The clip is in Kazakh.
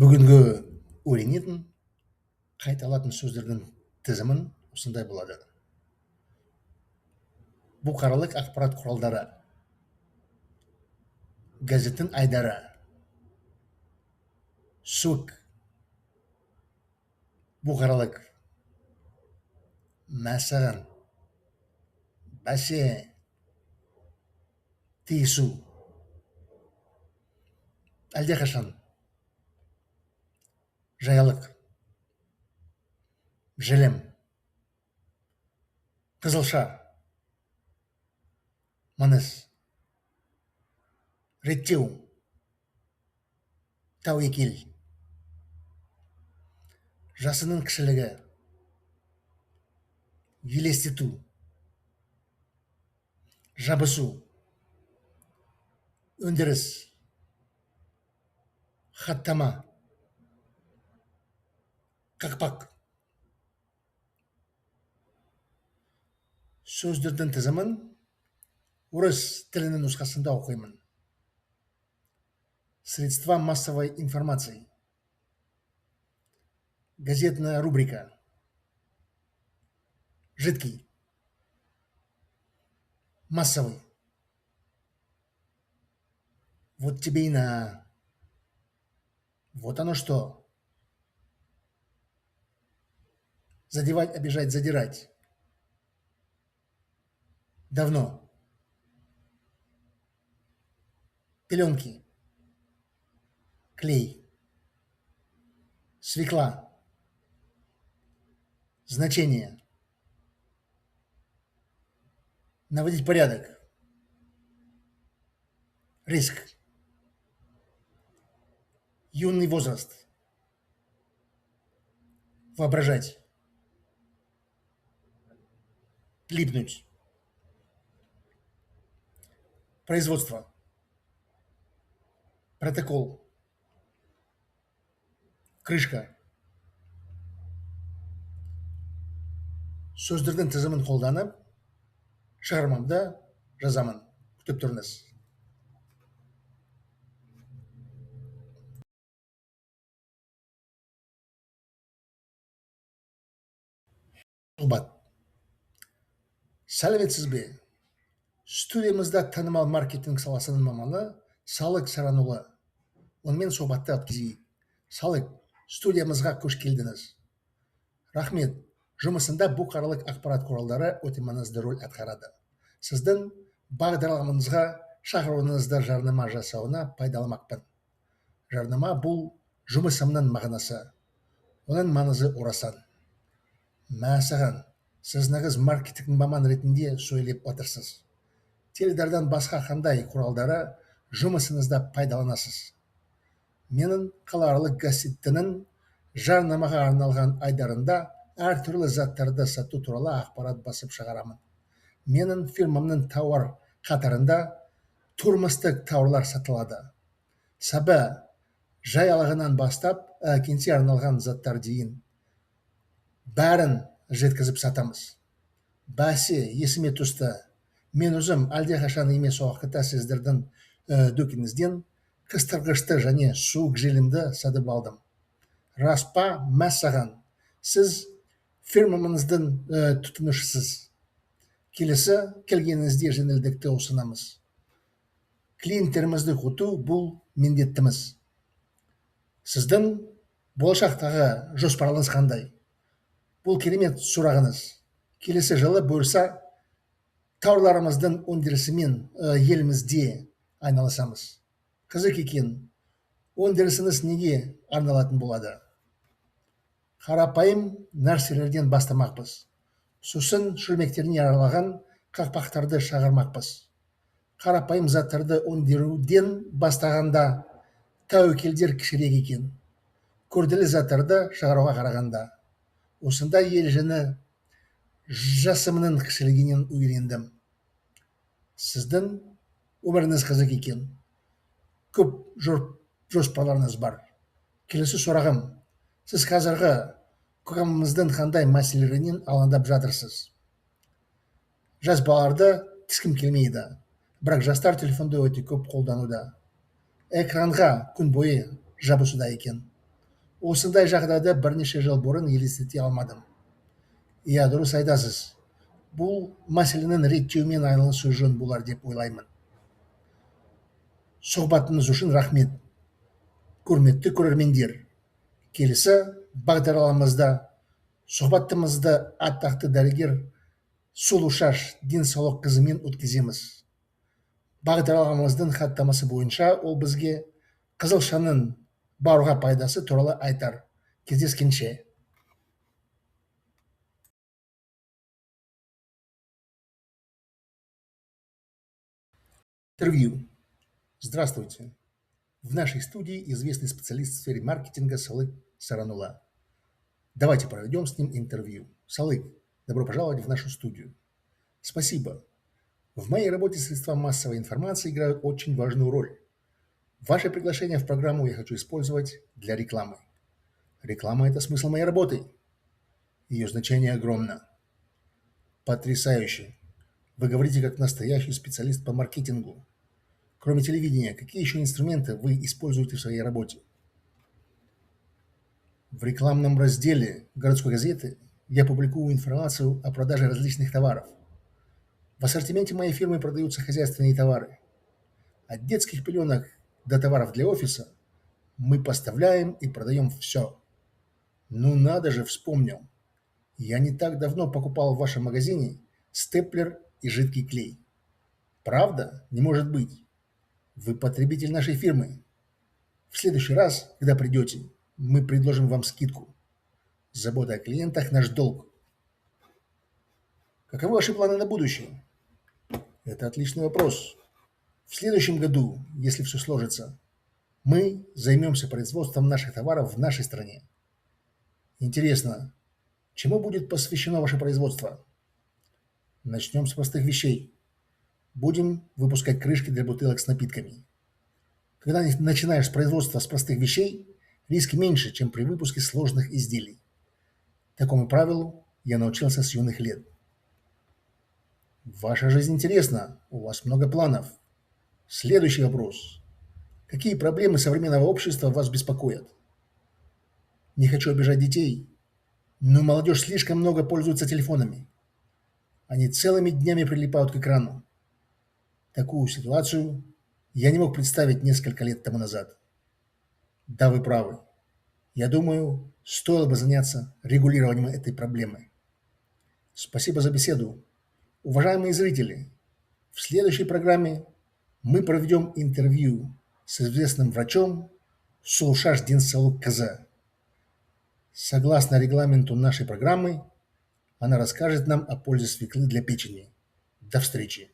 Бүгінгі үйренетін қайталатын сөздердің тізімін осындай болады. Бұқаралық ақпарат құралдары, газеттің айдары, суық, бұқаралық, мәсаған, бәсе, тиісу, әлдеқашан, жаялық, желім, қызылша, маңыз, реттеу, тәуекел, жасының кішілігі, елестету, жабысу, өндіріс, хаттама, қақпақ. Сөздердің тізімін орыс тілінің нұсқасында оқимын. Средства массовой информации. Газетная рубрика. Жидкий. Массовый. Вот тебе и на. Вот оно что. Задевать, обижать, задирать. Давно. Пеленки. Клей. Свекла. Значение. Наводить порядок. Риск. Юный возраст. Воображать. Липнуть. Производство. Протокол. Крышка. Сөздердің тізімін қолданып, шығармамда жазамын. Күтіп тұрыңыз. Сұхбат. Сәлеметсіз бе? Студиямызда танымал маркетинг саласының маманы Салық Саранұлы. Онымен сұхбатты өткізейік. Салық, студиямызға қош келдіңіз. Рахмет. Жұмысында бұқаралық ақпарат құралдары өте маңызды рөл атқарады. Сіздің бағдарламаңызға шақыруыңызды жарнама жасауына пайдаланбақпын. Жарнама бұл жұмысымның мағынасы. Оның маңызы орасан. Мәсәлән, сіз нағыз маркетинг маман ретінде сөйлеп отырсыз. Теледидардан басқа қандай құралдары жұмысыңызда пайдаланасыз? Менің қалааралық газеттінің жарнамаға арналған айдарында әртүрлі заттарды сату туралы ақпарат басып шығарамын. Менің фирмамның тауар қатарында тұрмыстық тауарлар сатылады. Саба жаялығынан бастап кеңсе арналған заттар дейін бәрін жеткізіп сатамыз. Бәсе, есіме түсті. Мен өзім әлдеқашан емес уақытта сіздердің дүкеніңізден қыстырғышты және суық желімді сатып алдым. Рас па, мәссаған, сіз фирмамыздың тұтынушысыз. Келесі келгеніңізде жеңілдікті ұсынамыз. Клиенттерімізді күту бұл міндетіміз. Сіздің болашақтағы жоспарыңыз қандай? Бұл керемет сұрағыңыз. Келесі жылы бұйырса, тауарларымыздың өндірісімен елімізде айналысамыз. Қызық екен. Өндірісіңіз неге арналатын болады? Қарапайым нәрселерден бастамақпыз. Сосын шөлмектерін аралаған қақпақтарды шығармақпыз. Қарапайым заттарды өндіруден бастағанда тәуекелдер кішірек екен. Күрделі заттарды шығаруға қарағанда. Осында елжені жасымның кішілігінен үйрендім. Сіздің өміріңіз қызық екен. Көп жоспарларыңыз бар. Келесі сұрағым. Сіз қазіргі қоғамымыздың қандай мәселелерінен алаңдап жатырсыз? Жас балаларды тізгім келмейді. Бірақ жастар телефонды өте көп қолдануда. Экранға күн бойы жабысуда екен. Осындай жағдайда бірнеше жыл бұрын елестете алмадым. Иә, дұрыс айтасыз. Бұл мәселенің реттеумен айналысу жөн болар деп ойлаймын. Сұхбатыңыз үшін рахмет. Құрметті көрермендер, келесі бағдарламамызда сұхбатымызды атақты дәрігер Сұлушаш денсаулық қызымен өткіземіз. Бағдарламамыздың хаттамасы бойынша ол бізге қызылшаның бауырға пайдасы туралы айтар. Кездескенше. Интервью. Здравствуйте. В нашей студии известный специалист в сфере маркетинга Салык Саранула. Давайте проведем с ним интервью. Салык, добро пожаловать в нашу студию. Спасибо. В моей работе средства массовой информации играют очень важную роль. Ваше приглашение в программу я хочу использовать для рекламы. Реклама – это смысл моей работы. Ее значение огромно. Потрясающе. Вы говорите как настоящий специалист по маркетингу. Кроме телевидения, какие еще инструменты вы используете в своей работе? В рекламном разделе городской газеты я публикую информацию о продаже различных товаров. В ассортименте моей фирмы продаются хозяйственные товары. От детских пеленок до товаров для офиса мы поставляем и продаем все. Ну надо же, вспомнил. Я не так давно покупал в вашем магазине степлер и жидкий клей. Правда? Не может быть. Вы потребитель нашей фирмы. В следующий раз, когда придете, мы предложим вам скидку. Забота о клиентах – наш долг. Каковы ваши планы на будущее? Это отличный вопрос. В следующем году, если все сложится, мы займемся производством наших товаров в нашей стране. Интересно, чему будет посвящено ваше производство? Начнем с простых вещей. Будем выпускать крышки для бутылок с напитками. Когда начинаешь производство с простых вещей, риски меньше, чем при выпуске сложных изделий. Такому правилу я научился с юных лет. Ваша жизнь интересна, у вас много планов. Следующий вопрос. Какие проблемы современного общества вас беспокоят? Не хочу обижать детей, но молодежь слишком много пользуется телефонами. Они целыми днями прилипают к экрану. Такую ситуацию я не мог представить несколько лет тому назад. Да, вы правы. Я думаю, стоило бы заняться регулированием этой проблемы. Спасибо за беседу. Уважаемые зрители, в следующей программе мы проведем интервью с известным врачом Сұлушаш денсаулық қызы. Согласно регламенту нашей программы, она расскажет нам о пользе свеклы для печени. До встречи.